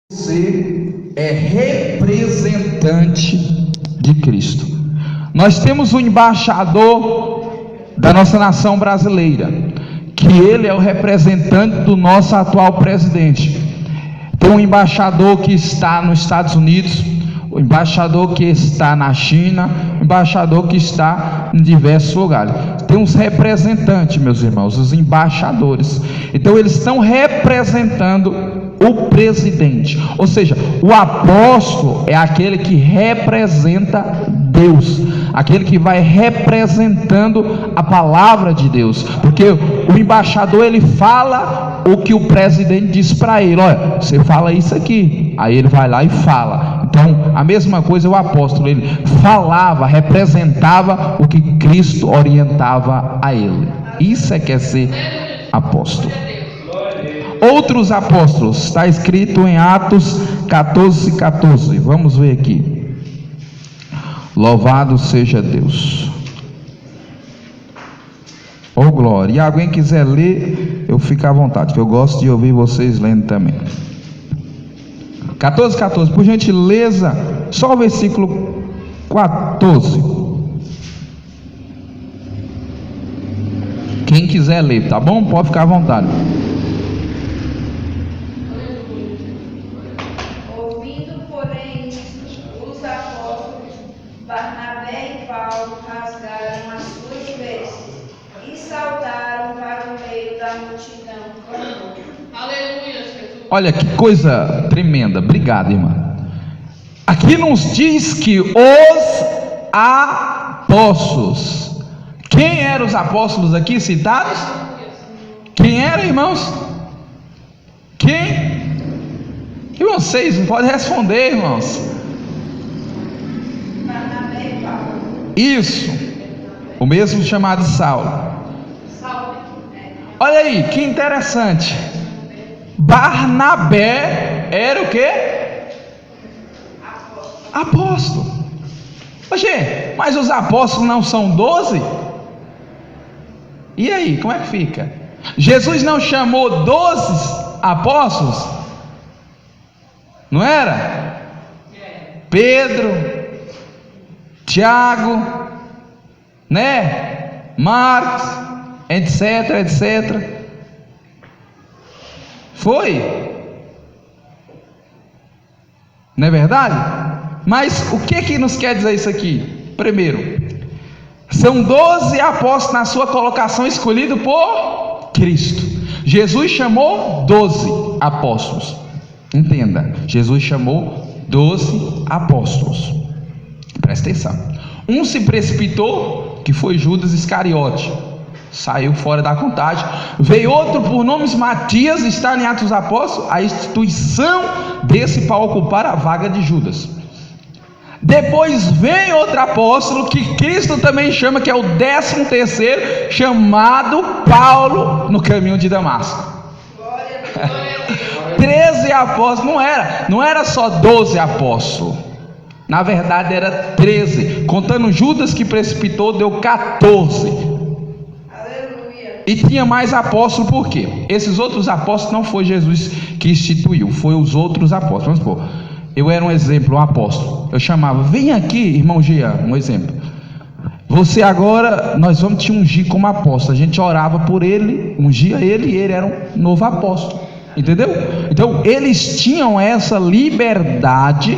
Você é representante de Cristo. Nós temos um embaixador da nossa nação brasileira, que ele é o representante do nosso atual presidente. Tem um embaixador que está nos Estados Unidos, o embaixador que está na China, o embaixador que está em diversos lugares. Tem uns representantes, meus irmãos, os embaixadores. Então eles estão representando o presidente, ou seja, o apóstolo é aquele que representa Deus, aquele que vai representando a palavra de Deus, porque o embaixador ele fala o que o presidente diz para ele. Olha, você fala isso aqui, aí ele vai lá e fala. Então a mesma coisa o apóstolo, ele falava, representava o que Cristo orientava a ele. Isso é que é ser apóstolo. Outros apóstolos, está escrito em Atos 14:14. Vamos ver aqui. Louvado seja Deus. Oh glória. E alguém quiser ler, eu fico à vontade, que eu gosto de ouvir vocês lendo também. 14:14, por gentileza, só o versículo 14. Quem quiser ler, tá bom? Pode ficar à vontade. Olha que coisa tremenda, obrigado, irmã. Aqui nos diz que os apóstolos, quem eram os apóstolos aqui citados? Quem eram, irmãos? Quem? E vocês não podem responder, irmãos. Isso, o mesmo chamado Saulo. Olha aí, que interessante. Barnabé era o quê? Apóstolo. Oxê, mas os apóstolos não são 12? E aí, como é que fica? Jesus não chamou 12 apóstolos? Não era? Pedro, Tiago, né? Marcos, etc, etc. Foi? Não é verdade? Mas o que nos quer dizer isso aqui? Primeiro, são 12 apóstolos na sua colocação escolhidos por Cristo. Jesus chamou 12 apóstolos. Entenda, Jesus chamou 12 apóstolos. Presta atenção. Um se precipitou, que foi Judas Iscariote, saiu fora da contagem. Veio outro por nomes Matias, está em Atos dos Apóstolos, a instituição desse para ocupar a vaga de Judas. Depois vem outro apóstolo que Cristo também chama, que é o 13º, chamado Paulo, no caminho de Damasco. 13 apóstolos, não era só 12 apóstolos, na verdade era 13, contando Judas que precipitou, deu 14. E tinha mais apóstolos, por quê? Esses outros apóstolos não foi Jesus que instituiu, foi os outros apóstolos. Vamos supor, eu era um exemplo, um apóstolo, eu chamava, vem aqui, irmão Jean, um exemplo. Você agora, nós vamos te ungir como apóstolo. A gente orava por ele, ungia ele, e ele era um novo apóstolo. Entendeu? Então eles tinham essa liberdade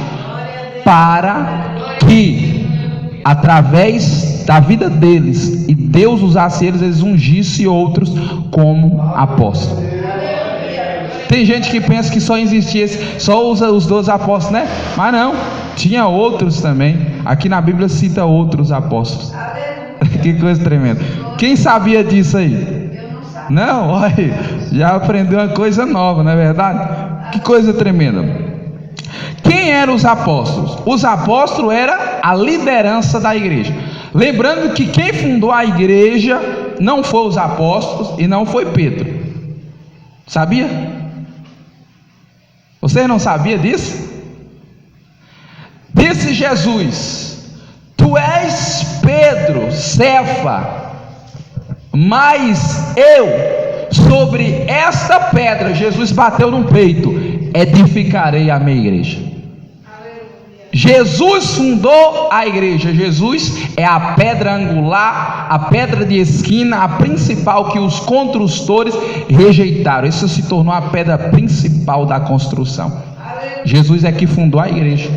para que, através da vida deles, e Deus usasse eles ungisse outros como apóstolos. Tem gente que pensa que só existia só os 12 apóstolos, né? Mas não, tinha outros também. Aqui na Bíblia cita outros apóstolos. Que coisa tremenda. Quem sabia disso aí? Não, olha, já aprendeu uma coisa nova, não é verdade? Que coisa tremenda. Quem eram os apóstolos? Os apóstolos eram a liderança da igreja. Lembrando que quem fundou a igreja não foi os apóstolos e não foi Pedro. Sabia? Você não sabia disso? Disse Jesus: tu és Pedro, Cefa, mas eu, sobre esta pedra, Jesus bateu no peito, edificarei a minha igreja. Jesus fundou a igreja. Jesus é a pedra angular, a pedra de esquina, a principal que os construtores rejeitaram. Isso se tornou a pedra principal da construção. Jesus é que fundou a igreja.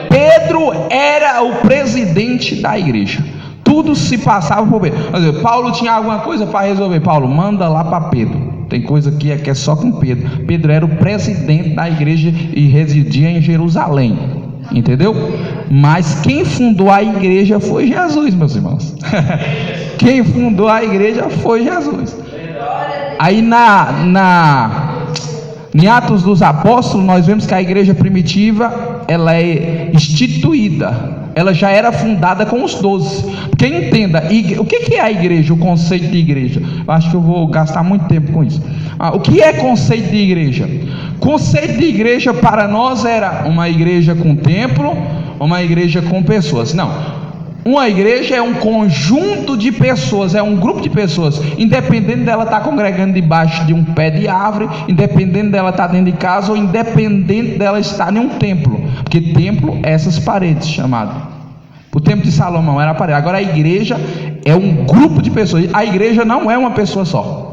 Pedro era o presidente da igreja. Tudo se passava por Pedro. Paulo tinha alguma coisa para resolver. Paulo, manda lá para Pedro. Tem coisa que é só com Pedro. Pedro era o presidente da igreja e residia em Jerusalém. Entendeu? Mas quem fundou a igreja foi Jesus, meus irmãos. Quem fundou a igreja foi Jesus. Aí em Atos dos Apóstolos nós vemos que a igreja primitiva, ela é instituída. Ela já era fundada com os 12. Porque entenda, o que é a igreja? O conceito de igreja. Eu acho que eu vou gastar muito tempo com isso. O que é conceito de igreja? Conceito de igreja para nós era uma igreja com templo, uma igreja com pessoas. Não, uma igreja é um conjunto de pessoas, é um grupo de pessoas, independente dela estar congregando debaixo de um pé de árvore, independente dela estar dentro de casa, ou independente dela estar em um templo, porque templo é essas paredes chamadas. O templo de Salomão era a parede. Agora a igreja é um grupo de pessoas. A igreja não é uma pessoa só.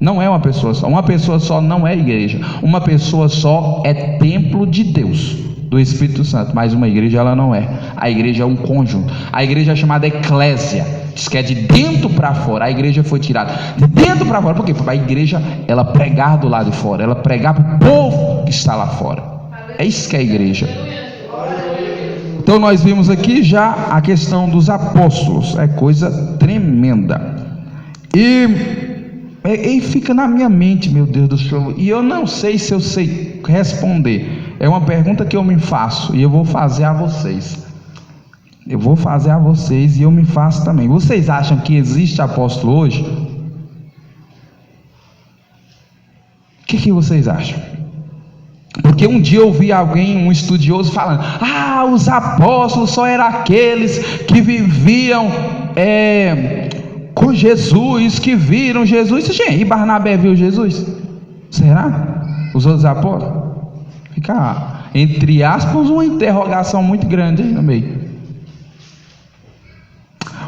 Não é uma pessoa só. Uma pessoa só não é igreja. Uma pessoa só é templo de Deus, do Espírito Santo. Mas uma igreja ela não é. A igreja é um conjunto. A igreja é chamada eclésia. Diz que é de dentro para fora. A igreja foi tirada de dentro para fora. Por quê? Porque a igreja ela pregar do lado de fora. Ela pregar para o povo que está lá fora. É isso que é a igreja. Então nós vimos aqui já a questão dos apóstolos. É coisa tremenda. E fica na minha mente, meu Deus do céu, e eu não sei se eu sei responder. É uma pergunta que eu me faço e eu vou fazer a vocês. Eu vou fazer a vocês e eu me faço também. Vocês acham que existe apóstolo hoje? O que vocês acham? Porque um dia eu ouvi alguém, um estudioso, falando: os apóstolos só eram aqueles que viviam com Jesus, que viram Jesus. Gente, e Barnabé viu Jesus? Será? Os outros apóstolos? Fica, entre aspas, uma interrogação muito grande aí no meio.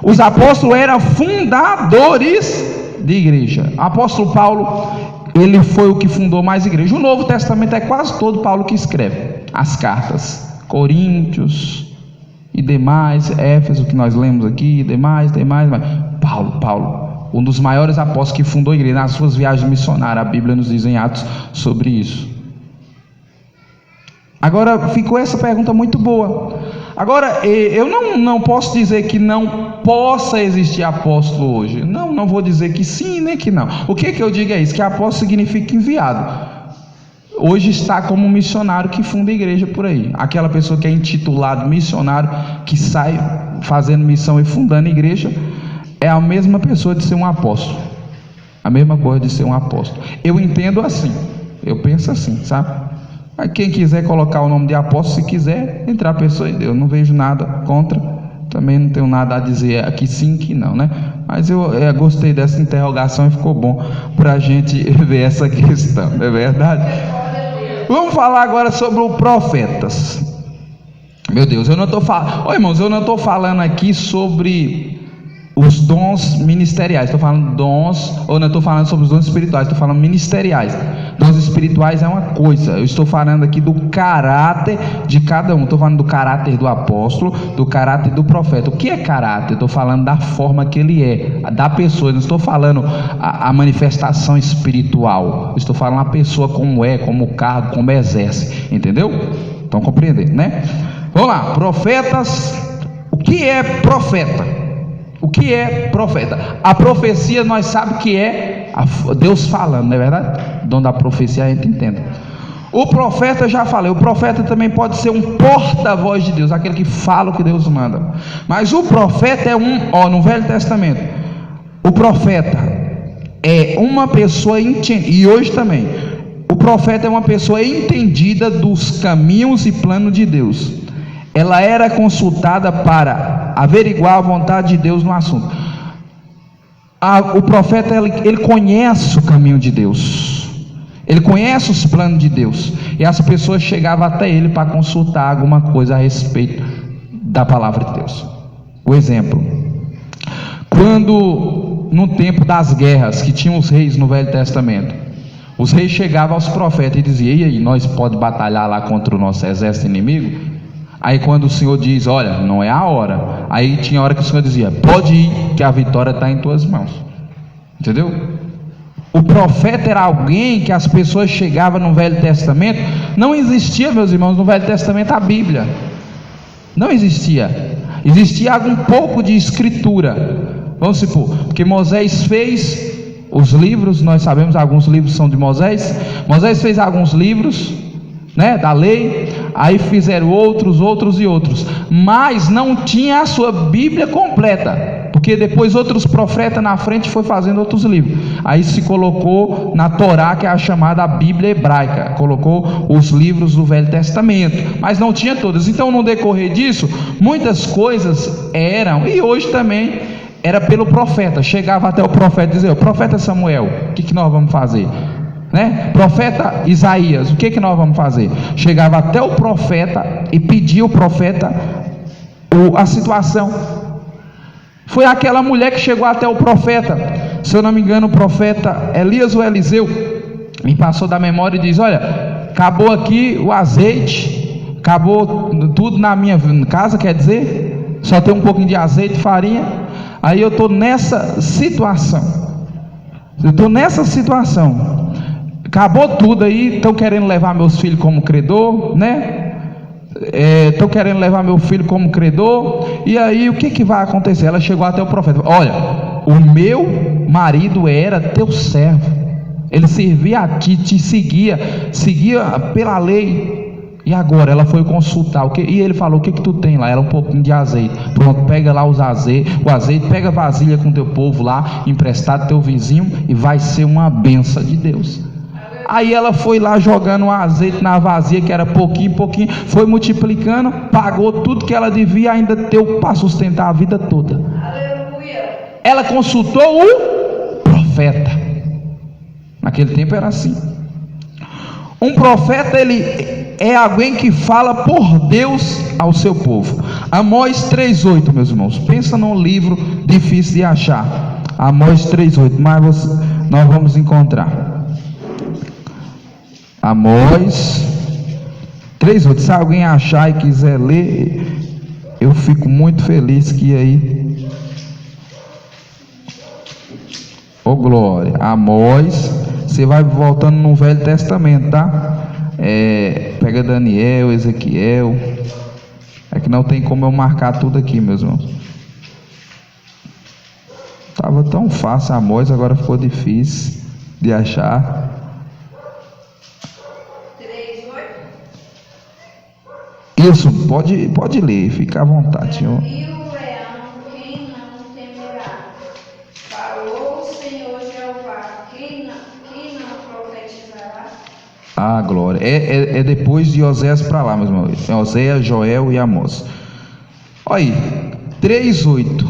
Os apóstolos eram fundadores de igreja. O apóstolo Paulo, ele foi o que fundou mais igreja. O Novo Testamento é quase todo Paulo que escreve as cartas. Coríntios e demais, Éfeso, que nós lemos aqui, demais. Paulo, um dos maiores apóstolos que fundou a igreja, nas suas viagens missionárias. A Bíblia nos diz em Atos sobre isso. Agora, ficou essa pergunta muito boa. Agora, eu não posso dizer que não possa existir apóstolo hoje. Não vou dizer que sim, nem que não. O que eu digo é isso, que apóstolo significa enviado. Hoje está como missionário que funda a igreja por aí. Aquela pessoa que é intitulado missionário, que sai fazendo missão e fundando a igreja, é a mesma pessoa de ser um apóstolo. A mesma coisa de ser um apóstolo. Eu entendo assim, eu penso assim, sabe? Quem quiser colocar o nome de apóstolo, se quiser, entrar a pessoa em Deus. Eu não vejo nada contra, também não tenho nada a dizer aqui sim, que não, né? Mas eu gostei dessa interrogação e ficou bom para a gente ver essa questão, não é verdade? Vamos falar agora sobre os profetas. Meu Deus, eu não estou falando, irmãos, eu não estou falando aqui sobre os dons ministeriais, estou falando dons, ou não estou falando sobre os dons espirituais, estou falando ministeriais. Dons espirituais é uma coisa, eu estou falando aqui do caráter de cada um. Estou falando do caráter do apóstolo, do caráter do profeta. O que é caráter? Estou falando da forma que ele é, da pessoa. Eu não estou falando a manifestação espiritual, eu estou falando a pessoa como é, como cargo, como exerce, entendeu? Estão compreendendo, né? Vamos lá, profetas. O que é profeta? O que é profeta? A profecia nós sabemos que é Deus falando, não é verdade? O dom da profecia a gente entende. O profeta, já falei, o profeta também pode ser um porta-voz de Deus, aquele que fala o que Deus manda. Mas o profeta é no Velho Testamento, o profeta é uma pessoa entendida, e hoje também, o profeta é uma pessoa entendida dos caminhos e planos de Deus. Ela era consultada para averiguar a vontade de Deus no assunto. O profeta, ele conhece o caminho de Deus. Ele conhece os planos de Deus. E as pessoas chegavam até ele para consultar alguma coisa a respeito da palavra de Deus. O exemplo: quando no tempo das guerras que tinham os reis no Velho Testamento, os reis chegavam aos profetas e diziam: e aí, nós podemos batalhar lá contra o nosso exército inimigo? Aí quando o Senhor diz: olha, não é a hora, aí tinha hora que o Senhor dizia: pode ir, que a vitória está em tuas mãos. Entendeu? O profeta era alguém que as pessoas chegavam no Velho Testamento. Não existia, meus irmãos, no Velho Testamento a Bíblia. Não existia. Existia um pouco de escritura. Vamos supor, porque Moisés fez os livros, nós sabemos, alguns livros são de Moisés. Moisés fez alguns livros, né, da lei. Aí fizeram outros, mas não tinha a sua Bíblia completa, porque depois outros profetas na frente foi fazendo outros livros. Aí se colocou na Torá, que é a chamada Bíblia hebraica, colocou os livros do Velho Testamento, mas não tinha todas. Então no decorrer disso, muitas coisas eram, e hoje também era pelo profeta. Chegava até o profeta e dizia: profeta Samuel, o que nós vamos fazer? Né? Profeta Isaías, o que nós vamos fazer? Chegava até o profeta e pedia ao profeta a situação. Foi aquela mulher que chegou até o profeta, se eu não me engano, o profeta Elias ou Eliseu, me passou da memória e diz: olha, acabou aqui o azeite, acabou tudo na minha casa, quer dizer, só tem um pouquinho de azeite e farinha. Aí eu estou nessa situação, acabou tudo aí, estão querendo levar meus filhos como credor, né? Estão querendo levar meu filho como credor. E aí o que vai acontecer? Ela chegou até o profeta: olha, o meu marido era teu servo, ele servia a ti, te seguia pela lei. E agora ela foi consultar e ele falou: o que tu tem lá? Era um pouquinho de azeite. Pronto, pega lá o azeite, pega a vasilha com teu povo lá, emprestado teu vizinho, e vai ser uma benção de Deus. Aí ela foi lá jogando o azeite na vasilha, que era pouquinho, foi multiplicando, pagou tudo que ela devia, ainda deu para sustentar a vida toda. Aleluia. Ela consultou o profeta. Naquele tempo era assim. Um profeta, ele é alguém que fala por Deus ao seu povo. Amós 3:8, meus irmãos. Pensa num livro difícil de achar. Amós 3:8, mas nós vamos encontrar. Amós 3:8. Se alguém achar e quiser ler, eu fico muito feliz que aí. Ô glória. Amós. Você vai voltando no Velho Testamento, tá? Pega Daniel, Ezequiel. É que não tem como eu marcar tudo aqui, meus irmãos. Estava tão fácil Amós, agora ficou difícil de achar. 3:8. Isso, pode ler, fica à vontade, senhor. Ah, glória. É depois de Oséias para lá, meus irmãos. Oséias, Joel e Amós. Olha aí, 3:8.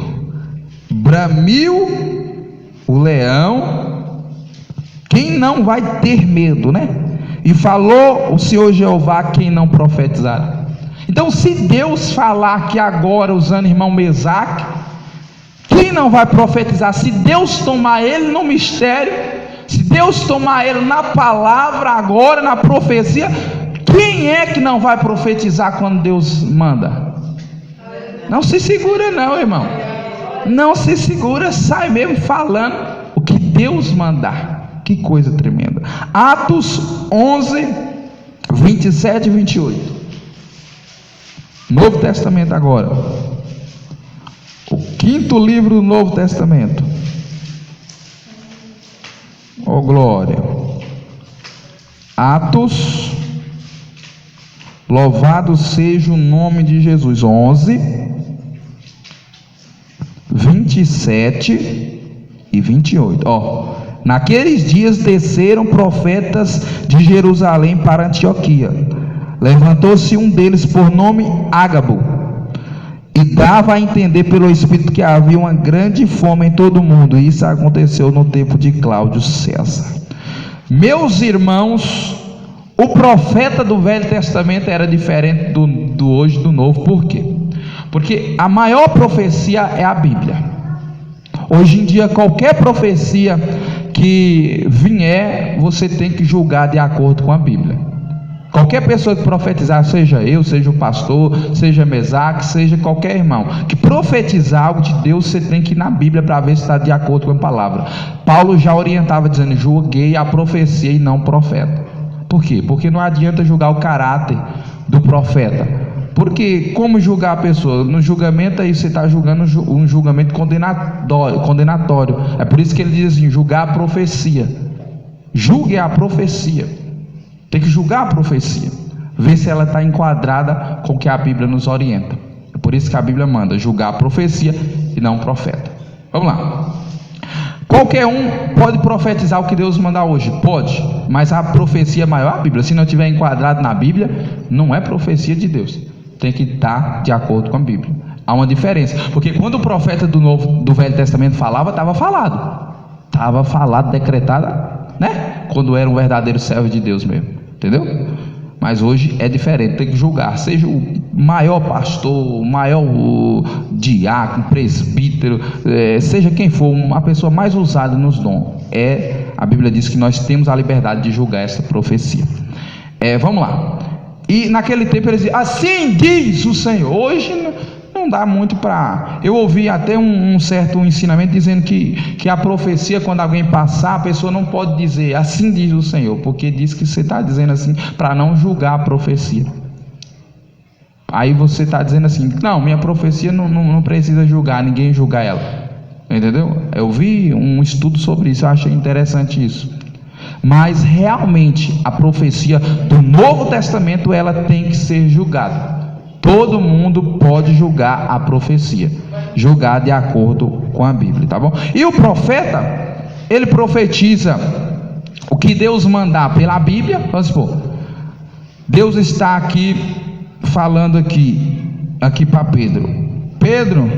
Bramiu o leão, quem não vai ter medo, né? E falou o Senhor Jeová, quem não profetizar. Então, se Deus falar aqui agora, usando o irmão Mesaque, quem não vai profetizar? Se Deus tomar ele no mistério, se Deus tomar ele na palavra agora, na profecia, quem é que não vai profetizar quando Deus manda? Não se segura não, irmão. Não se segura, sai mesmo falando o que Deus mandar. Que coisa tremenda. Atos 11, 27 e 28. Novo Testamento agora. O 5º livro do Novo Testamento. Oh glória. Atos. Louvado seja o nome de Jesus. 11, 27 e 28. Naqueles dias desceram profetas de Jerusalém para Antioquia. Levantou-se um deles por nome Ágabo, e dava a entender pelo Espírito que havia uma grande fome em todo o mundo. E isso aconteceu no tempo de Cláudio César. Meus irmãos, o profeta do Velho Testamento era diferente do hoje do Novo. Por quê? Porque a maior profecia é a Bíblia. Hoje em dia, qualquer profecia que vier, você tem que julgar de acordo com a Bíblia. Qualquer pessoa que profetizar, seja eu, seja o pastor, seja Mesaque, seja qualquer irmão, que profetizar algo de Deus, você tem que ir na Bíblia para ver se está de acordo com a palavra. Paulo já orientava dizendo: julguei a profecia e não o profeta. Por quê? Porque não adianta julgar o caráter do profeta. Porque como julgar a pessoa? No julgamento aí você está julgando um julgamento condenatório. É por isso que ele diz assim: julgar a profecia. Julgue a profecia. Tem que julgar a profecia, ver se ela está enquadrada com o que a Bíblia nos orienta. É por isso que a Bíblia manda julgar a profecia e não o profeta. Vamos lá. Qualquer um pode profetizar o que Deus mandar hoje? Pode, mas a profecia maior é a Bíblia. Se não estiver enquadrado na Bíblia, não é profecia de Deus. Tem que estar de acordo com a Bíblia. Há uma diferença, porque quando o profeta do Velho Testamento falava, estava falado, decretado, né? Quando era um verdadeiro servo de Deus mesmo. Entendeu? Mas hoje é diferente, tem que julgar, seja o maior pastor, o maior diácono, presbítero, seja quem for, uma pessoa mais usada nos dons. A Bíblia diz que nós temos a liberdade de julgar essa profecia. Vamos lá. E naquele tempo eles diziam: assim diz o Senhor. Hoje não dá muito para... Eu ouvi até um certo ensinamento dizendo que a profecia, quando alguém passar, a pessoa não pode dizer assim diz o Senhor, porque diz que você está dizendo assim para não julgar a profecia. Aí você está dizendo assim: não, minha profecia não precisa julgar, ninguém julga ela. Entendeu? Eu vi um estudo sobre isso, eu achei interessante isso. Mas realmente a profecia do Novo Testamento, ela tem que ser julgada. Todo mundo pode julgar a profecia, julgar de acordo com a Bíblia, tá bom? E o profeta, ele profetiza o que Deus mandar pela Bíblia. Vamos supor, Deus está aqui falando aqui para Pedro,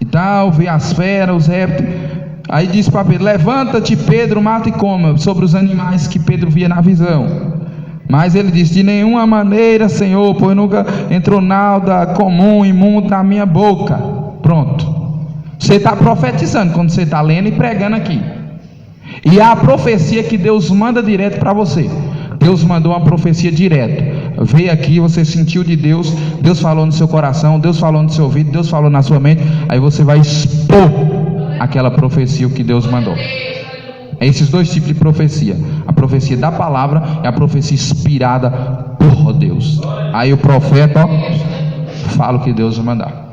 e tal, vê as feras, os répteis. Aí diz para Pedro: levanta-te, Pedro, mata e coma, sobre os animais que Pedro via na visão. Mas ele disse: de nenhuma maneira, Senhor, pois nunca entrou nada comum, imundo na minha boca. Pronto. Você está profetizando quando você está lendo e pregando aqui. E a profecia que Deus manda direto para você. Deus mandou uma profecia direto. Veio aqui, você sentiu de Deus, Deus falou no seu coração, Deus falou no seu ouvido, Deus falou na sua mente. Aí você vai expor aquela profecia que Deus mandou. É esses dois tipos de profecia: a profecia da palavra e a profecia inspirada por Deus. Aí o profeta fala o que Deus vai mandar.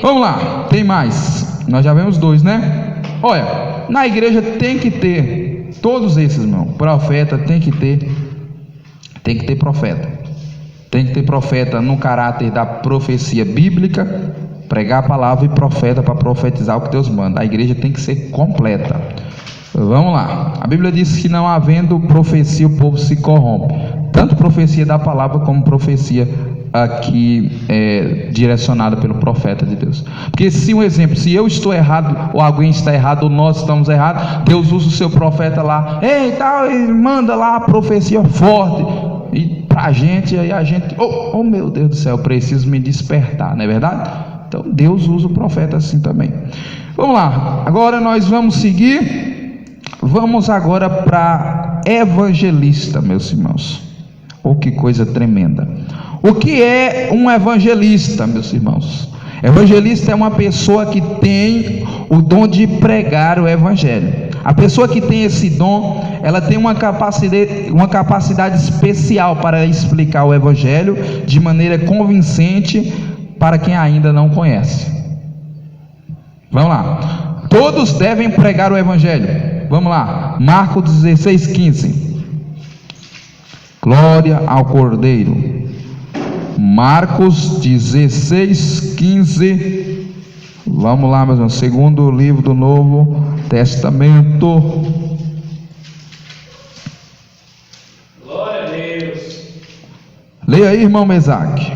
Vamos lá, tem mais. Nós já vemos dois, né? Olha, na igreja tem que ter todos esses, irmão. Profeta tem que ter profeta. Tem que ter profeta no caráter da profecia bíblica, pregar a palavra, e profeta para profetizar o que Deus manda. A igreja tem que ser completa. Vamos lá. A Bíblia diz que não havendo profecia, o povo se corrompe. Tanto profecia da palavra como profecia aqui direcionada pelo profeta de Deus. Porque se eu estou errado, ou alguém está errado, ou nós estamos errados, Deus usa o seu profeta lá, ele manda lá a profecia forte, e para a gente, aí a gente, oh meu Deus do céu, preciso me despertar, não é verdade? Então Deus usa o profeta assim também. Vamos lá, agora nós vamos seguir. Vamos agora para evangelista, meus irmãos. Oh, que coisa tremenda. O que é um evangelista, meus irmãos? Evangelista é uma pessoa que tem o dom de pregar o evangelho. A pessoa que tem esse dom, ela tem uma capacidade especial para explicar o evangelho de maneira convincente para quem ainda não conhece. Vamos lá. Todos devem pregar o evangelho. Vamos lá. Marcos 16:15. Glória ao Cordeiro. Marcos 16:15. Vamos lá, meus irmãos. Segundo livro do Novo Testamento. Glória a Deus. Leia aí, irmão Mesaque.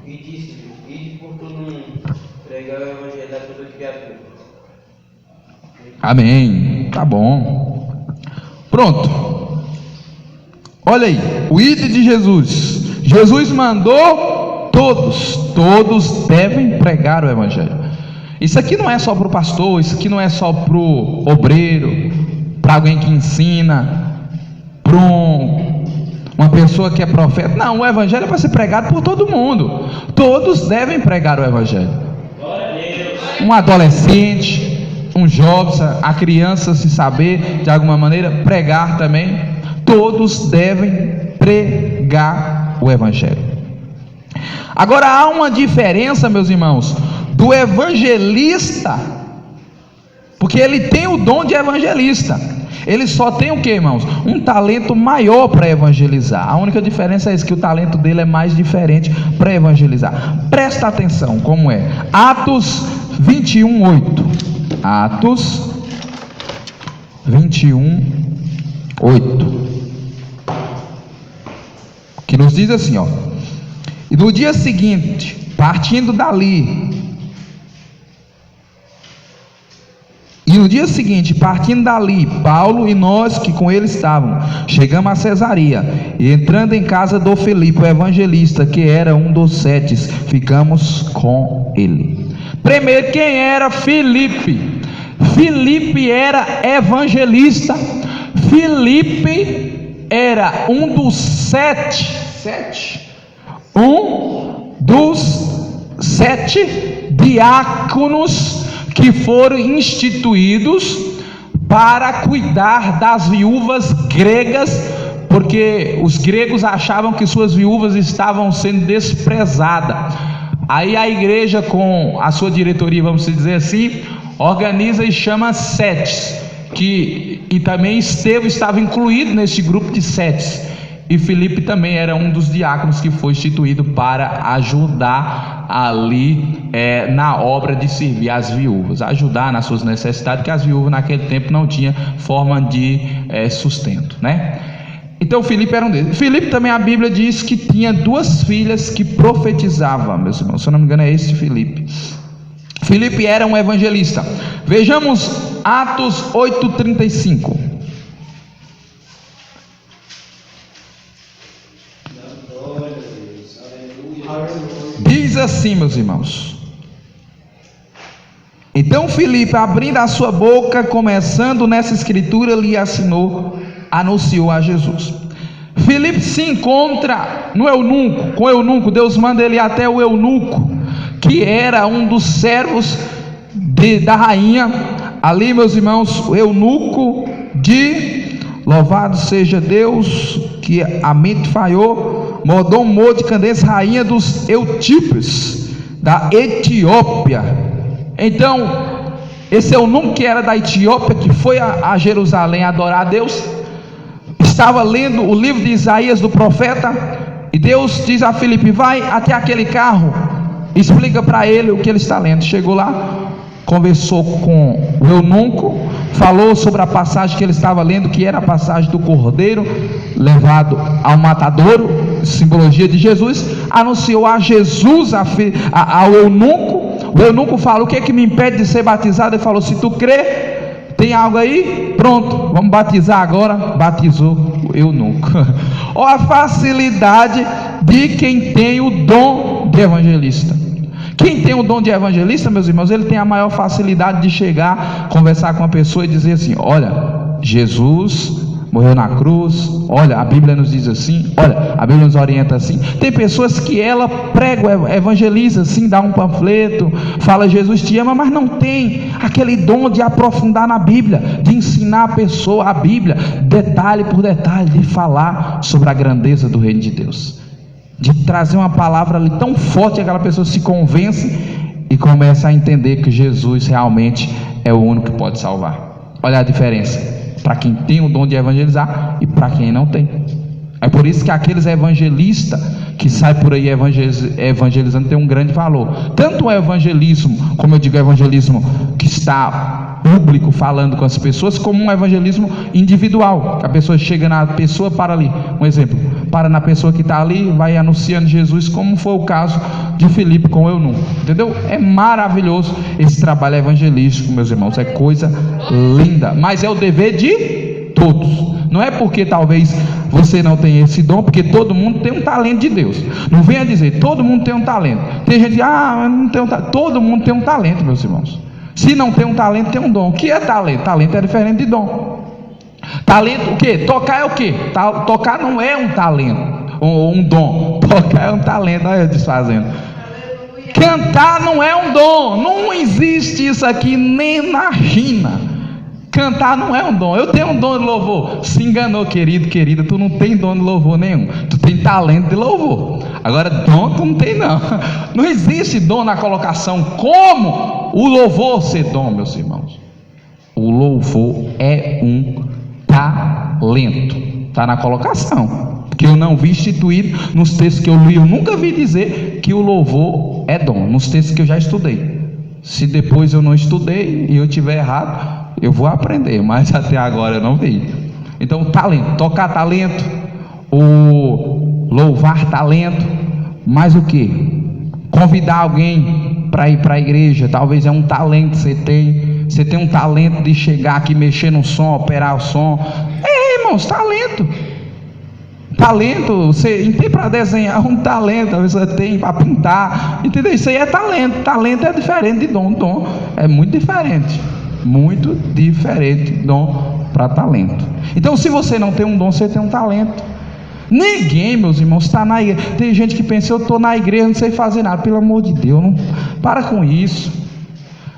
E disse: ide por todo mundo, pregar o evangelho a toda criatura. Amém. Tá bom. Pronto. Olha aí, o ide de Jesus. Jesus mandou todos devem pregar o evangelho. Isso aqui não é só para o pastor, isso aqui não é só para o obreiro, para alguém que ensina, para uma pessoa que é profeta. Não, o evangelho é para ser pregado por todo mundo. Todos devem pregar o evangelho. Um adolescente, um jovem, a criança, se saber de alguma maneira pregar também. Todos devem pregar o evangelho. Agora há uma diferença, meus irmãos, do evangelista, porque ele tem o dom de evangelista. Ele só tem o que, irmãos? Um talento maior para evangelizar. A única diferença é isso, que o talento dele é mais diferente para evangelizar. Presta atenção como é. Atos 21:8. Atos 21:8. Que nos diz assim, ó: e no dia seguinte, partindo dali, Paulo e nós que com ele estávamos, chegamos a Cesareia, e entrando em casa do Filipe, o evangelista, que era um dos 7, ficamos com ele. Primeiro, quem era Filipe? Filipe era evangelista. Filipe era um dos 7 diáconos que foram instituídos para cuidar das viúvas gregas, porque os gregos achavam que suas viúvas estavam sendo desprezadas. Aí a igreja, com a sua diretoria, vamos dizer assim, organiza e chama 7, e também Estevão estava incluído nesse grupo de 7. E Filipe também era um dos diáconos que foi instituído para ajudar ali na obra de servir as viúvas, ajudar nas suas necessidades, porque as viúvas naquele tempo não tinham forma de sustento, né? Então Filipe era um deles. Filipe também, a Bíblia diz que tinha 2 filhas que profetizavam, meus irmãos, se eu não me engano é esse Filipe. Filipe era um evangelista. Vejamos Atos 8:35. Diz assim, meus irmãos: então Filipe, abrindo a sua boca, começando nessa escritura, lhe anunciou a Jesus. Filipe se encontra no eunuco, com o eunuco. Deus manda ele até o eunuco, que era um dos servos da rainha. Ali, meus irmãos, o eunuco louvado seja Deus, que a mente falhou, Modom de Candace, rainha dos Eutípes, da Etiópia. Então, esse eunuco que era da Etiópia, que foi a Jerusalém adorar a Deus, estava lendo o livro de Isaías do profeta, e Deus diz a Filipe: vai até aquele carro, explica para ele o que ele está lendo. Chegou lá, conversou com o eunuco, falou sobre a passagem que ele estava lendo, que era a passagem do cordeiro levado ao matadouro, simbologia de Jesus. Anunciou a Jesus ao eunuco. O eunuco fala: o que é que me impede de ser batizado? Ele falou: se tu crê, tem algo aí? Pronto, vamos batizar agora. Batizou o eunuco. Olha a facilidade de quem tem o dom de evangelista. Quem tem o dom de evangelista, meus irmãos, ele tem a maior facilidade de chegar, conversar com uma pessoa e dizer assim: olha, Jesus morreu na cruz, olha, a Bíblia nos diz assim, olha, a Bíblia nos orienta assim. Tem pessoas que ela prega, evangeliza assim, dá um panfleto, fala Jesus te ama, mas não tem aquele dom de aprofundar na Bíblia, de ensinar a pessoa a Bíblia, detalhe por detalhe, de falar sobre a grandeza do reino de Deus, de trazer uma palavra ali tão forte que aquela pessoa se convence e começa a entender que Jesus realmente é o único que pode salvar. Olha a diferença para quem tem o dom de evangelizar e para quem não tem. É por isso que aqueles evangelistas que saem por aí evangelizando tem um grande valor. Tanto o evangelismo, como eu digo, evangelismo que está público falando com as pessoas, como um evangelismo individual, que a pessoa chega na pessoa, para ali, um exemplo, para na pessoa que está ali, vai anunciando Jesus, como foi o caso de Filipe com o eunuco, entendeu? É maravilhoso esse trabalho evangelístico, meus irmãos, é coisa linda, mas é o dever de todos. Não é porque talvez você não tenha esse dom, porque todo mundo tem um talento de Deus. Não venha dizer, todo mundo tem um talento. Tem gente que diz, não tem um talento. Todo mundo tem um talento, meus irmãos. Se não tem um talento, tem um dom. O que é talento? Talento é diferente de dom. Talento o quê? Tocar é o quê? Tocar não é um talento ou um dom. Tocar é um talento. Olha eu desfazendo. Cantar não é um dom. Não existe isso aqui nem na China. Cantar não é um dom. Eu tenho um dom de louvor. Se enganou, querido, querida. Tu não tem dom de louvor nenhum. Tu tem talento de louvor. Agora dom tu não tem não. Não existe dom na colocação como o louvor ser dom, meus irmãos. O louvor é um talento. Está na colocação. Porque eu não vi instituído nos textos que eu li. Eu nunca vi dizer que o louvor é dom. Nos textos que eu já estudei. Se depois eu não estudei e eu tiver errado, eu vou aprender, mas até agora eu não vi. Então, talento, tocar talento, ou louvar talento, mas o que? Convidar alguém para ir para a igreja, talvez é um talento que você tem. Você tem um talento de chegar aqui, mexer no som, operar o som. Irmãos, talento. Talento, você tem para desenhar um talento, você tem para pintar, entendeu? Isso aí é talento. Talento é diferente de dom. Dom é muito diferente. Muito diferente dom para talento. Então, se você não tem um dom, você tem um talento. Ninguém, meus irmãos, está na igreja. Tem gente que pensa, eu estou na igreja, não sei fazer nada. Pelo amor de Deus, não para com isso.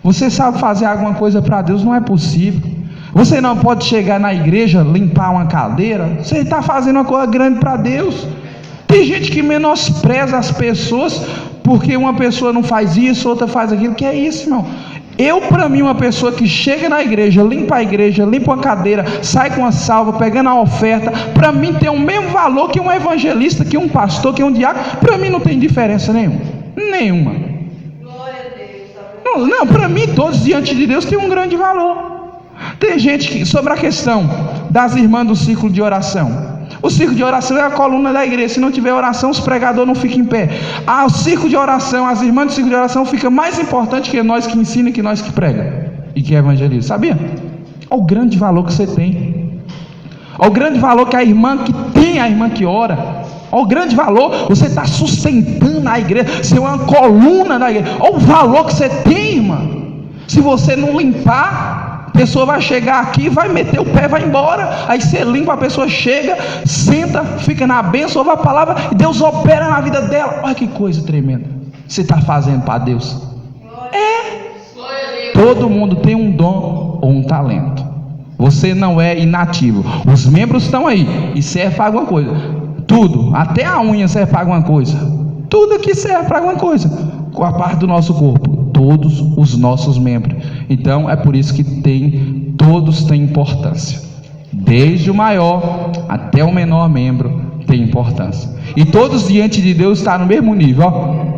Você sabe fazer alguma coisa para Deus? Não é possível. Você não pode chegar na igreja, limpar uma cadeira. Você está fazendo uma coisa grande para Deus. Tem gente que menospreza as pessoas porque uma pessoa não faz isso, outra faz aquilo. Que é isso, irmão? Para mim, uma pessoa que chega na igreja, limpa a igreja, limpa uma cadeira, sai com a salva, pegando a oferta, para mim tem o mesmo valor que um evangelista, que um pastor, que um diácono. Para mim não tem diferença nenhuma. Glória a Deus. Não, para mim todos diante de Deus têm um grande valor. Tem gente que, sobre a questão das irmãs do círculo de oração, o círculo de oração é a coluna da igreja. Se não tiver oração, os pregadores não ficam em pé. O círculo de oração, as irmãs do círculo de oração fica mais importante que nós que ensinam, que nós que pregam e que evangelizam. Sabia? Olha o grande valor que você tem. Olha o grande valor que a irmã que tem, a irmã que ora. Olha o grande valor. Você está sustentando a igreja. Você é uma coluna da igreja. Olha o valor que você tem, irmã. Se você não limpar, a pessoa vai chegar aqui, vai meter o pé, vai embora. Aí você limpa, a pessoa chega, senta, fica na bênção, ouve a palavra e Deus opera na vida dela. Olha que coisa tremenda você está fazendo para Deus. Todo mundo tem um dom ou um talento. Você não é inativo. Os membros estão aí e serve para alguma coisa. Tudo, até a unha serve para alguma coisa. Tudo aqui serve para alguma coisa. Com a parte do nosso corpo, todos os nossos membros. Então é por isso que todos têm importância. Desde o maior até o menor membro tem importância. E todos diante de Deus estão no mesmo nível. Ó.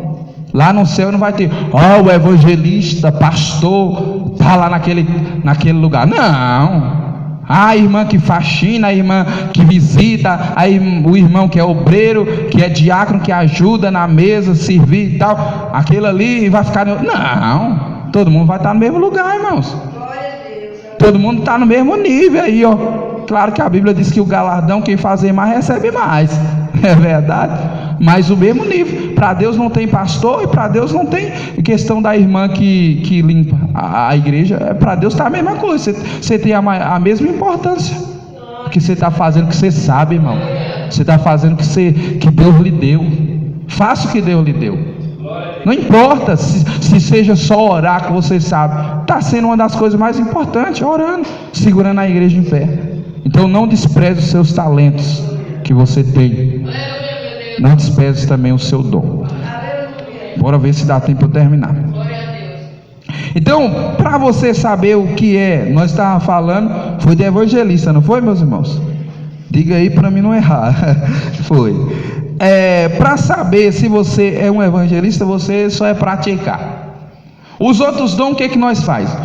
Lá no céu não vai ter, o evangelista, pastor, está lá naquele lugar. Não. A irmã que faxina, a irmã que visita, o irmão que é obreiro, que é diácono, que ajuda na mesa, servir e tal, aquele ali vai ficar. Não, todo mundo vai estar no mesmo lugar, irmãos. Todo mundo está no mesmo nível aí, ó. Claro que a Bíblia diz que o galardão, quem fazer mais, recebe mais. É verdade. Mas o mesmo nível. Para Deus não tem pastor e para Deus não tem questão da irmã que limpa a igreja. Para Deus está a mesma coisa. Você tem a mesma importância. Porque você está fazendo o que você sabe, irmão. Você está fazendo o que Deus lhe deu. Faça o que Deus lhe deu. Não importa se seja só orar que você sabe. Está sendo uma das coisas mais importantes, orando, segurando a igreja em pé. Então não despreze os seus talentos que você tem. Não despreze também o seu dom. Bora ver se dá tempo de terminar. Então, para você saber o que é, nós estávamos falando, foi de evangelista, não foi, meus irmãos? Diga aí para mim não errar. Foi. Para saber se você é um evangelista, você só é praticar. Os outros dons, o que nós faz?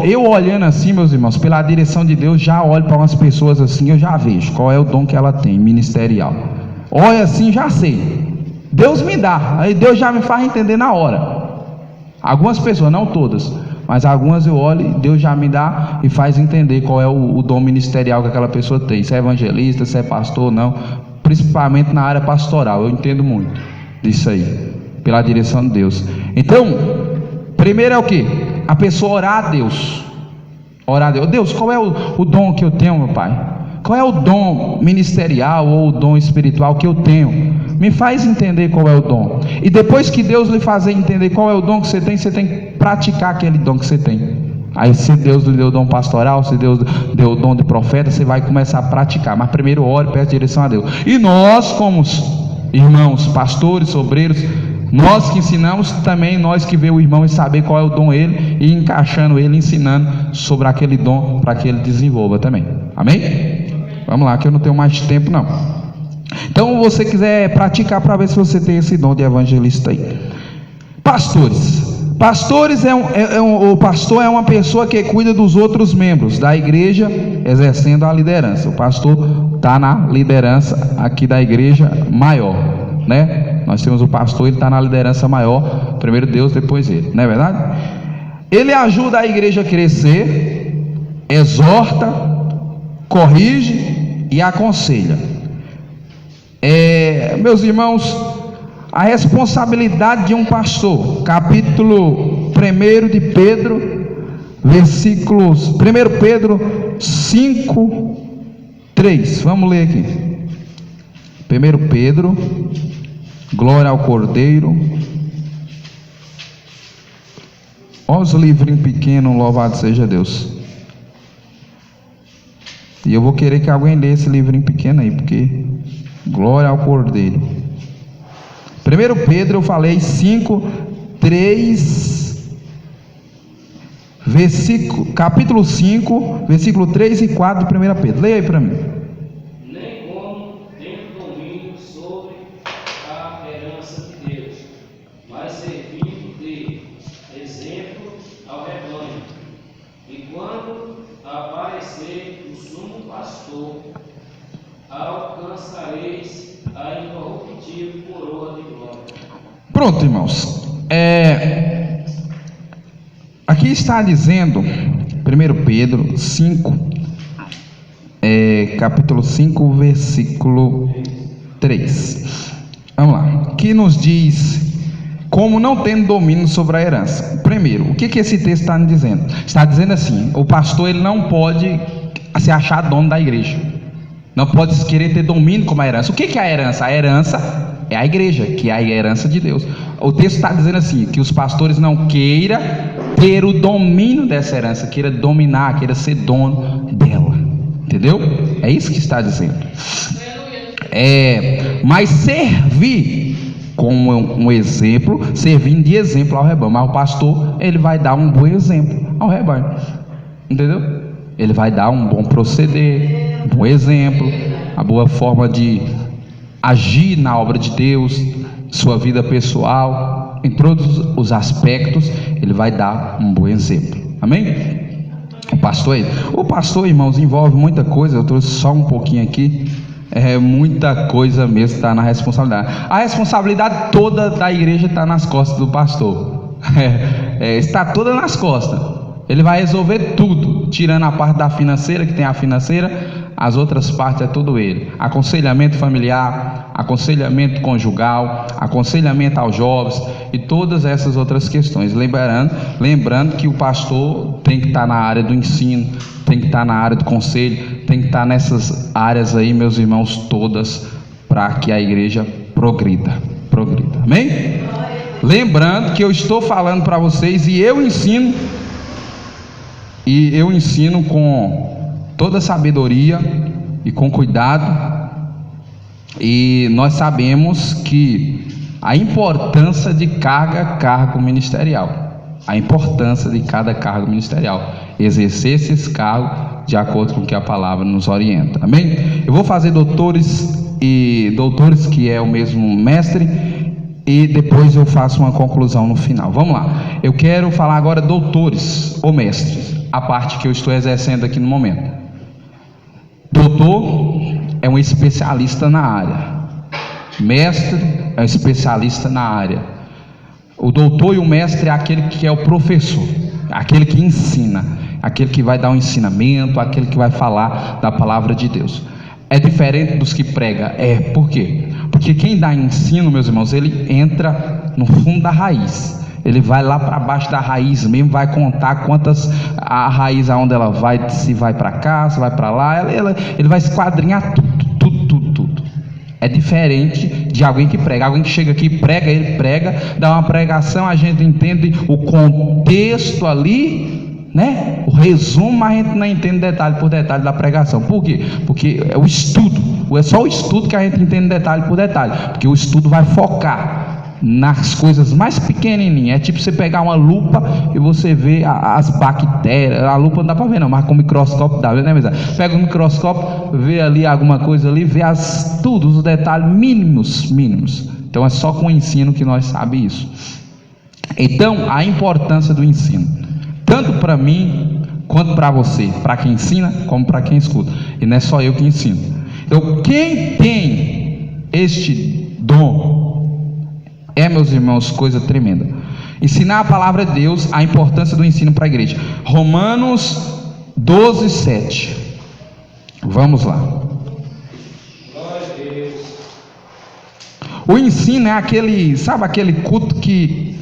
Eu olhando assim, meus irmãos, pela direção de Deus, já olho para umas pessoas assim, eu já vejo qual é o dom que ela tem, ministerial. Olha assim, já sei. Deus me dá, aí Deus já me faz entender na hora. Algumas pessoas, não todas, mas algumas eu olho e Deus já me dá e faz entender qual é o dom ministerial que aquela pessoa tem, se é evangelista, se é pastor, não, principalmente na área pastoral, eu entendo muito disso aí, pela direção de Deus. Então, primeiro é o que? A pessoa orar a Deus, Deus, qual é o dom que eu tenho, meu Pai? Qual é o dom ministerial ou o dom espiritual que eu tenho? Me faz entender qual é o dom. E depois que Deus lhe fazer entender qual é o dom que você tem que praticar aquele dom que você tem. Aí se Deus lhe deu o dom pastoral, se Deus deu o dom de profeta, você vai começar a praticar. Mas primeiro ore, peça direção a Deus. E nós, como irmãos, pastores, obreiros, nós que ensinamos, também nós que vê o irmão e saber qual é o dom dele, e encaixando ele, ensinando sobre aquele dom, para que ele desenvolva também. Amém? Vamos lá, que eu não tenho mais tempo não. Então, você quiser praticar para ver se você tem esse dom de evangelista aí. Pastores, o pastor é uma pessoa que cuida dos outros membros da igreja, exercendo a liderança. O pastor está na liderança aqui da igreja maior, né? Nós temos o pastor, ele está na liderança maior, primeiro Deus, depois ele, não é verdade? Ele ajuda a igreja a crescer, exorta, corrige e aconselha. Meus irmãos, a responsabilidade de um pastor, capítulo 1 de Pedro, versículos 1 Pedro 5, 3, vamos ler aqui. 1 Pedro, glória ao Cordeiro. Olha os livrinhos pequenos, louvado seja Deus. E eu vou querer que alguém lê esse livrinho pequeno aí, porque glória ao Cordeiro. 1 Pedro, eu falei 5, 3, capítulo 5, versículo 3 e 4 de 1 Pedro. Leia aí para mim. Nem como tendo domínio sobre a herança de Deus, mas servindo de exemplo ao rebanho. E quando aparecer o sumo pastor, alcançareis a incorruptível coroa de glória. Pronto, irmãos. Aqui está dizendo 1 Pedro 5, capítulo 5, versículo 3. Vamos lá. Que nos diz como não tendo domínio sobre a herança. Primeiro, o que esse texto está dizendo? Está dizendo assim: o pastor ele não pode se achar dono da igreja, não pode querer ter domínio como a herança. O que é a herança? A herança é a igreja, que é a herança de Deus. O texto está dizendo assim, que os pastores não queiram ter o domínio dessa herança, queira dominar, queira ser dono dela, entendeu? É isso que está dizendo. Mas servir como um exemplo, servindo de exemplo ao rebanho. Mas o pastor, ele vai dar um bom exemplo ao rebanho, entendeu? Ele vai dar um bom proceder, um bom exemplo, a boa forma de agir na obra de Deus, sua vida pessoal, em todos os aspectos, ele vai dar um bom exemplo. Amém? O pastor, irmãos, envolve muita coisa. Eu trouxe só um pouquinho aqui. Muita coisa mesmo está na responsabilidade. A responsabilidade toda da igreja está nas costas do pastor. Está toda nas costas. Ele vai resolver tudo, tirando a parte da financeira, que tem a financeira, as outras partes é tudo ele. Aconselhamento familiar, aconselhamento conjugal, aconselhamento aos jovens e todas essas outras questões. Lembrando que o pastor tem que estar na área do ensino, tem que estar na área do conselho, tem que estar nessas áreas aí, meus irmãos, todas, para que a igreja progrida. Amém? Lembrando que eu estou falando para vocês e eu ensino com toda sabedoria e com cuidado, e nós sabemos que a importância de cada cargo ministerial, exercer esses cargos de acordo com o que a palavra nos orienta. Amém? Eu vou fazer doutores que é o mesmo mestre, e depois eu faço uma conclusão no final. Vamos lá. Eu quero falar agora doutores ou mestres, a parte que eu estou exercendo aqui no momento. Doutor é um especialista na área, mestre é um especialista na área. O doutor e o mestre é aquele que é o professor. aquele que ensina, aquele que vai dar um ensinamento, aquele que vai falar da palavra de Deus. É diferente dos que prega. Por quê? Porque quem dá ensino, meus irmãos, ele entra no fundo da raiz. Ele vai lá para baixo da raiz mesmo, vai contar quantas, a raiz aonde ela vai, se vai para cá, se vai para lá, ele vai esquadrinhar tudo. É diferente de alguém que prega. Alguém que chega aqui e prega, ele prega, dá uma pregação, a gente entende o contexto ali, né? O resumo, mas a gente não entende detalhe por detalhe da pregação. Por quê? Porque é o estudo, é só o estudo que a gente entende detalhe por detalhe, porque o estudo vai focar nas coisas mais pequenininhas. É tipo você pegar uma lupa e você vê as bactérias. A lupa não dá para ver não, mas com o microscópio dá, né? Pega o microscópio, vê ali alguma coisa ali, vê todos os detalhes mínimos. Então é só com o ensino que nós sabemos isso. Então a importância do ensino, tanto para mim quanto para você, para quem ensina como para quem escuta. E não é só eu que ensino. Então quem tem este dom, meus irmãos, coisa tremenda. Ensinar a palavra de Deus, a importância do ensino para a igreja. Romanos 12, 7. Vamos lá. O ensino é aquele, sabe aquele culto que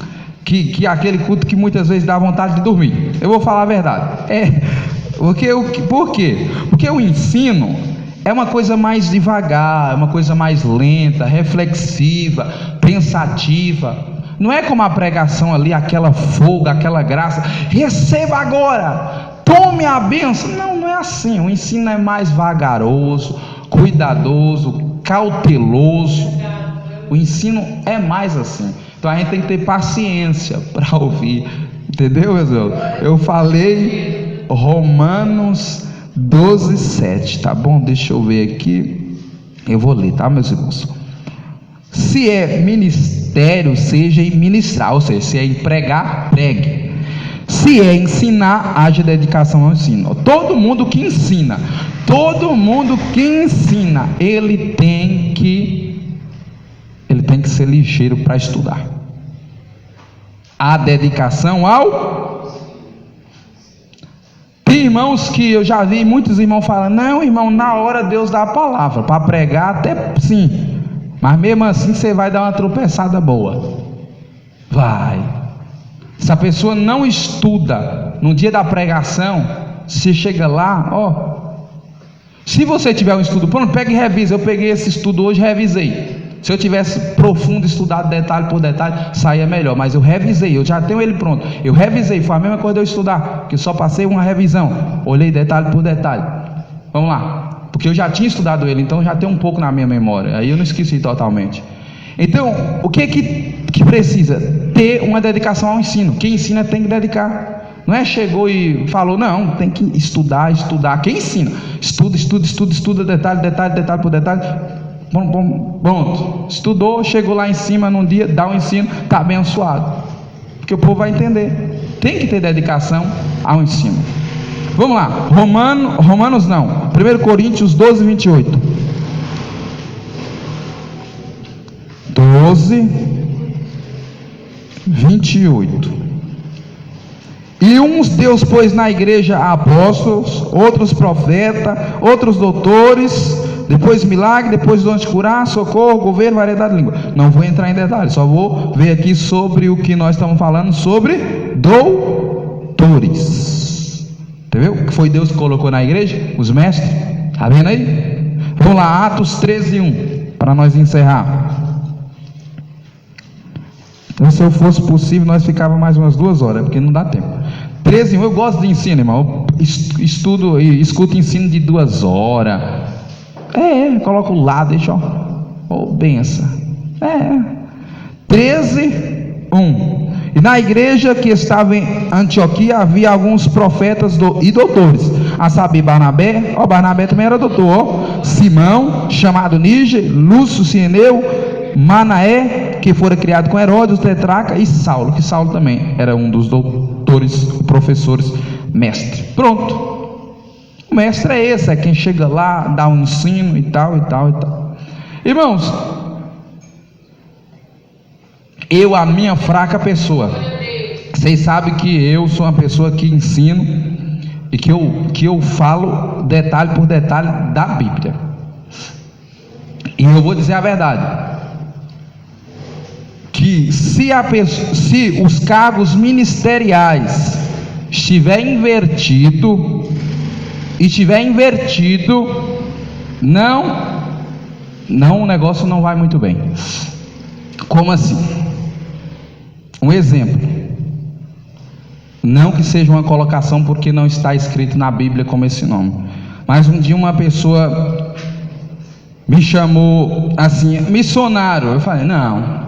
aquele culto que muitas vezes dá vontade de dormir. Eu vou falar a verdade. Por quê? Porque o ensino é uma coisa mais devagar, é uma coisa mais lenta, reflexiva, pensativa. Não é como a pregação ali, aquela folga, aquela graça. Receba agora, tome a bênção. Não é assim. O ensino é mais vagaroso, cuidadoso, cauteloso. O ensino é mais assim. Então a gente tem que ter paciência para ouvir. Entendeu, meus irmãos? Eu falei Romanos 12, 7, tá bom? Deixa eu ver aqui. Eu vou ler, tá, meus irmãos? Se é ministério, seja em ministrar, ou seja, se é em pregar, pregue. Se é ensinar, haja dedicação ao ensino. Todo mundo que ensina, ele tem que ser ligeiro para estudar. A dedicação ao... Tem irmãos que eu já vi, muitos irmãos falando: não, irmão, na hora Deus dá a palavra, para pregar até sim, mas mesmo assim você vai dar uma tropeçada boa. Vai. Se a pessoa não estuda no dia da pregação, você chega lá, se você tiver um estudo pronto, pega e revisa. Eu peguei esse estudo hoje, revisei. Se eu tivesse profundo estudado detalhe por detalhe, saía melhor, mas eu revisei, eu já tenho ele pronto. Eu revisei, foi a mesma coisa de eu estudar, que eu só passei uma revisão, olhei detalhe por detalhe. Vamos lá, porque eu já tinha estudado ele, então já tem um pouco na minha memória, aí eu não esqueci totalmente. Então, o que precisa? Ter uma dedicação ao ensino. Quem ensina tem que dedicar. Não é chegou e falou, não, tem que estudar. Quem ensina? Estuda, detalhe por detalhe. Pronto, estudou, chegou lá em cima num dia, dá um ensino, está abençoado, porque o povo vai entender. Tem que ter dedicação ao ensino. Vamos lá, Romanos não, 1 Coríntios 12, 28. 12, 28. E uns Deus pôs na igreja apóstolos, outros profetas, outros doutores, depois milagre, depois dons de curar, socorro, governo, variedade de língua. Não vou entrar em detalhes, só vou ver aqui sobre o que nós estamos falando, sobre doutores. Entendeu? O que foi Deus que colocou na igreja? Os mestres. Está vendo aí? Vamos lá, Atos 13, 1, para nós encerrar. Então, se eu fosse possível, nós ficávamos mais umas 2 horas, porque não dá tempo. 13, 1, eu gosto de ensino, irmão. Eu escuto ensino de 2 horas. Coloca o lado, deixa, benção. 13, 1. E na igreja que estava em Antioquia havia alguns profetas e doutores, a saber Barnabé, Barnabé também era doutor, Simão, chamado Níger, Lúcio, Cireneu, Manaé, que fora criado com Herodes, o tetrarca, e Saulo, que Saulo também era um dos doutores, professores, mestre. Pronto. O mestre é esse, é quem chega lá, dá um ensino e tal. Irmãos, a minha fraca pessoa, Vocês sabem que eu sou uma pessoa que ensino e que eu falo detalhe por detalhe da Bíblia. E eu vou dizer a verdade, que se os cargos ministeriais estiver invertido, não, o negócio não vai muito bem. Como assim? Um exemplo, não que seja uma colocação, porque não está escrito na Bíblia como esse nome, mas um dia uma pessoa me chamou assim, missionário. Eu falei, não.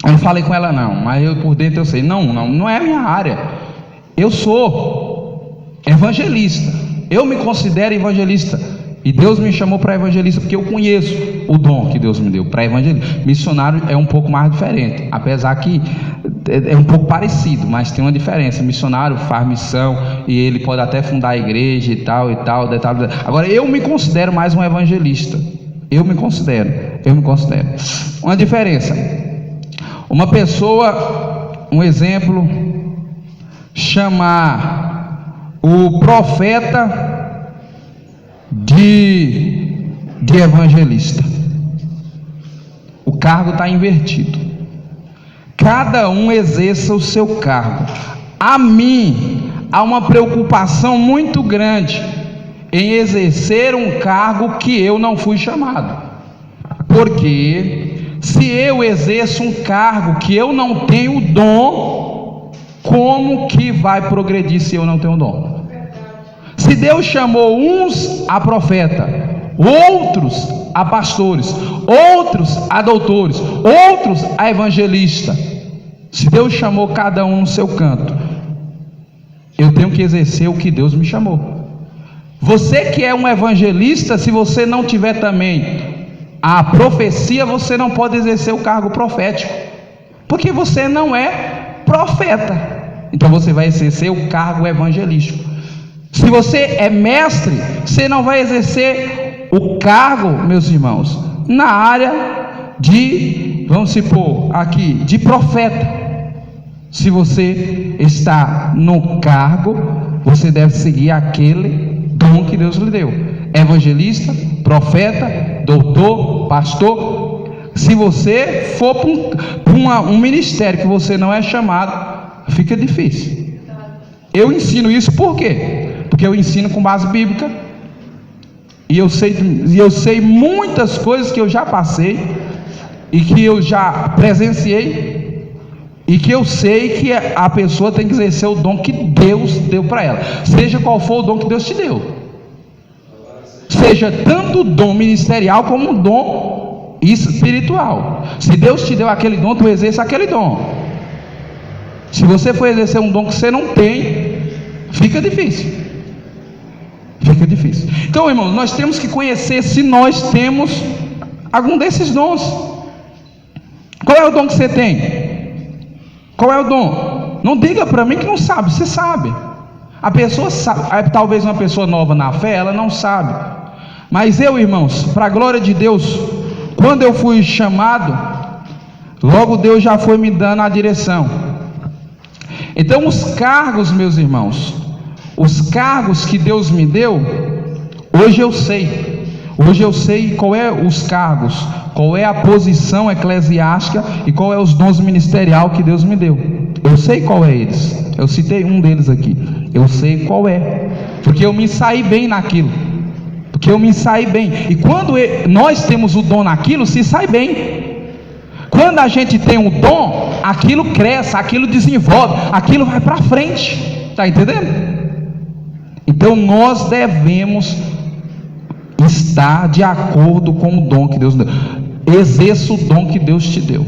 Eu não falei com ela não, mas eu por dentro eu sei, não é a minha área. Eu sou evangelista, eu me considero evangelista, e Deus me chamou para evangelista porque eu conheço o dom que Deus me deu para evangelista. Missionário é um pouco mais diferente, apesar que é um pouco parecido, mas tem uma diferença. Missionário faz missão e ele pode até fundar a igreja e tal. Agora eu me considero mais um evangelista. Eu me considero. Uma diferença. Uma pessoa, um exemplo, chamar o profeta de evangelista. O cargo está invertido. Cada um exerça o seu cargo. A mim há uma preocupação muito grande em exercer um cargo que eu não fui chamado. Porque se eu exerço um cargo que eu não tenho dom, como que vai progredir se eu não tenho dom? Se Deus chamou uns a profeta, outros a pastores, outros a doutores, outros a evangelista, se Deus chamou cada um no seu canto, eu tenho que exercer o que Deus me chamou. Você que é um evangelista, se você não tiver também a profecia, você não pode exercer o cargo profético, porque você não é profeta. Então você vai exercer o cargo evangelístico. Se você é mestre, você não vai exercer o cargo, meus irmãos, na área de, vamos supor aqui, de profeta. Se você está no cargo, você deve seguir aquele dom que Deus lhe deu: evangelista, profeta, doutor, pastor. Se você for para um ministério que você não é chamado, fica difícil. Eu ensino isso por quê? Porque eu ensino com base bíblica, e eu sei muitas coisas que eu já passei e que eu já presenciei, e que eu sei que a pessoa tem que exercer o dom que Deus deu para ela, seja qual for o dom que Deus te deu, seja tanto o dom ministerial como o dom espiritual. Se Deus te deu aquele dom, tu exerça aquele dom. Se você for exercer um dom que você não tem, fica difícil. Então, irmãos, nós temos que conhecer se nós temos algum desses dons. Qual é o dom que você tem? Qual é o dom? Não diga para mim que não sabe, você sabe. A pessoa sabe. Talvez uma pessoa nova na fé, ela não sabe. Mas eu, irmãos, para a glória de Deus, quando eu fui chamado, logo Deus já foi me dando a direção. Então os cargos, meus irmãos, os cargos que Deus me deu, hoje eu sei qual é os cargos, qual é a posição eclesiástica e qual é os dons ministerial que Deus me deu. Eu sei qual é eles. Eu citei um deles aqui. Eu sei qual é, porque eu me saí bem naquilo. E quando nós temos o dom naquilo, se sai bem. Quando a gente tem um dom, aquilo cresce, aquilo desenvolve, aquilo vai para frente. Está entendendo? Então nós devemos estar de acordo com o dom que Deus deu. Exerça o dom que Deus te deu.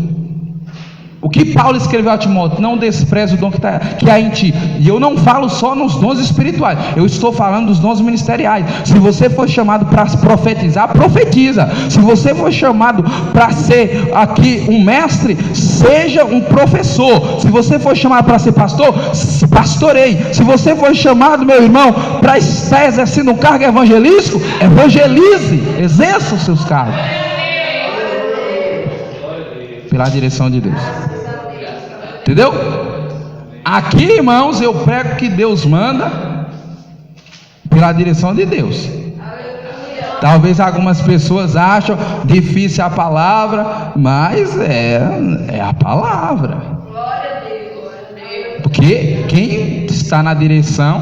O que Paulo escreveu a Timóteo: não despreze o dom que há em ti. E eu não falo só nos dons espirituais, eu estou falando dos dons ministeriais. Se você for chamado para profetizar, profetiza. Se você for chamado para ser aqui um mestre, seja um professor. Se você for chamado para ser pastor, pastoreie. Se você for chamado, meu irmão, para estar exercendo um cargo evangelístico, evangelize, exerça os seus cargos pela direção de Deus. Entendeu? Aqui, irmãos, eu prego que Deus manda pela direção de Deus. Talvez algumas pessoas acham difícil a palavra, mas é a palavra. Porque quem está na direção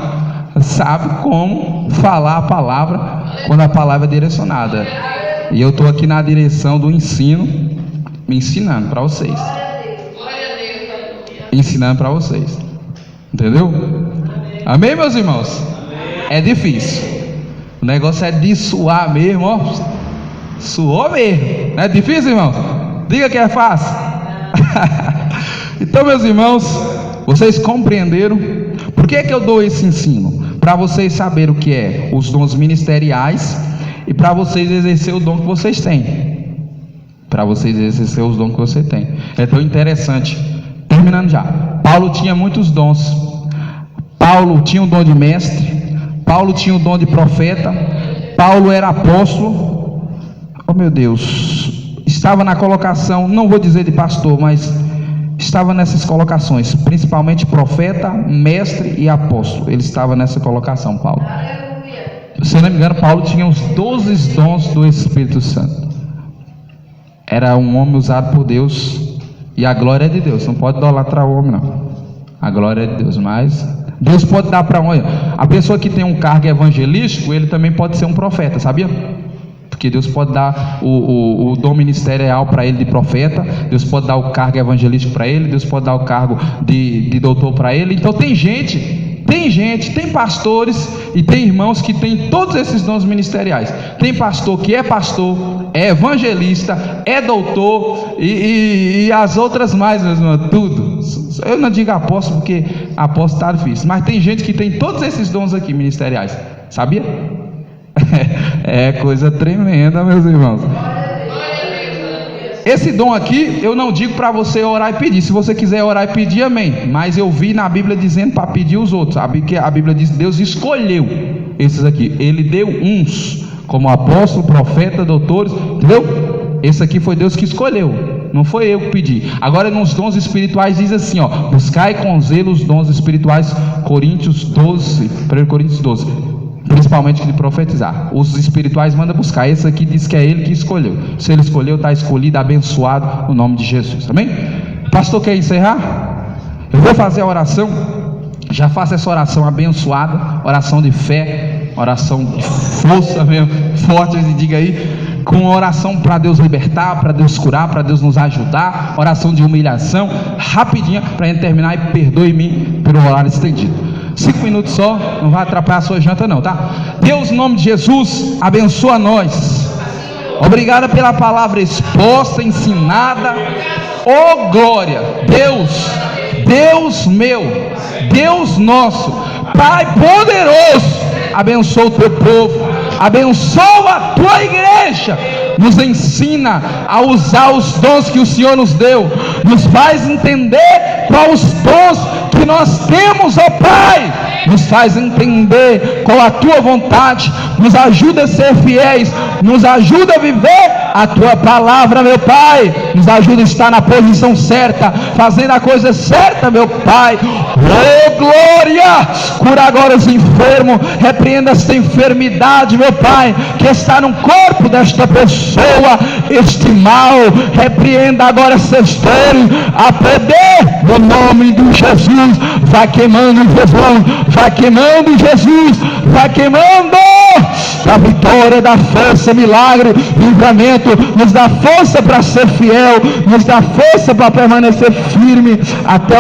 sabe como falar a palavra quando a palavra é direcionada. E eu estou aqui na direção do ensino, me ensinando para vocês. Ensinando para vocês. Entendeu? Amém, meus irmãos? É difícil. O negócio é de suar mesmo, ó. Suou mesmo. Não é difícil, irmãos? Diga que é fácil. Então, meus irmãos, vocês compreenderam? Por que eu dou esse ensino? Para vocês saberem o que é os dons ministeriais e para vocês exercer o dom que vocês têm. Para vocês exercer os dons que você tem. É tão interessante. Terminando já. Paulo tinha muitos dons. Paulo tinha o dom de mestre. Paulo tinha o dom de profeta. Paulo era apóstolo. Oh, meu Deus. Estava na colocação, não vou dizer de pastor, mas estava nessas colocações, principalmente profeta, mestre e apóstolo. Ele estava nessa colocação, Paulo. Se eu não me engano, Paulo tinha os 12 dons do Espírito Santo. Era um homem usado por Deus. E a glória é de Deus. Não pode idolatrar o homem, não. A glória é de Deus. Mas Deus pode dar para um. A pessoa que tem um cargo evangelístico, ele também pode ser um profeta, sabia? Porque Deus pode dar o dom ministerial para ele de profeta. Deus pode dar o cargo evangelístico para ele. Deus pode dar o cargo de doutor para ele. Então tem tem pastores e tem irmãos que tem todos esses dons ministeriais. Tem pastor que é pastor, é evangelista, é doutor e as outras mais, meus irmãos, tudo. Eu não digo apóstolo porque apóstolo está difícil, mas tem gente que tem todos esses dons aqui ministeriais, sabia? É coisa tremenda, meus irmãos. Esse dom aqui, eu não digo para você orar e pedir. Se você quiser orar e pedir, amém. Mas eu vi na Bíblia dizendo para pedir os outros. Sabe que a Bíblia diz que Deus escolheu esses aqui. Ele deu uns, como apóstolo, profeta, doutores, entendeu? Esse aqui foi Deus que escolheu. Não foi eu que pedi. Agora nos dons espirituais diz assim, ó: buscai com zelo os dons espirituais. Coríntios 12, 1 Coríntios 12. Principalmente de profetizar. Os espirituais manda buscar. Esse aqui diz que é ele que escolheu. Se ele escolheu, está escolhido, abençoado, no nome de Jesus. Amém? Pastor, quer encerrar? Eu vou fazer a oração. Já faço essa oração abençoada, oração de fé, oração de força mesmo, forte, diga aí, com oração para Deus libertar, para Deus curar, para Deus nos ajudar, oração de humilhação, rapidinha, para a gente terminar. E perdoe-me pelo horário estendido. 5 minutos só, não vai atrapalhar a sua janta não, tá? Deus, em nome de Jesus, abençoa nós. Obrigado pela palavra exposta, ensinada. Oh glória, Deus meu, Deus nosso, Pai poderoso, abençoa o teu povo, abençoa a tua igreja. Nos ensina a usar os dons que o Senhor nos deu, nos faz entender quais os dons que nós temos, ó Pai, nos faz entender qual a tua vontade, nos ajuda a ser fiéis, nos ajuda a viver a tua palavra, meu Pai, nos ajuda a estar na posição certa, fazendo a coisa certa, meu Pai. Oh glória, cura agora os enfermos, repreenda esta enfermidade, meu Pai, que está no corpo desta pessoa, este mal, repreenda agora essas dores, a poder do nome de Jesus. Vai queimando Jesus, vai queimando Jesus, vai queimando. A vitória, da força, milagre, livramento, nos dá força para ser fiel, nos dá força para permanecer firme até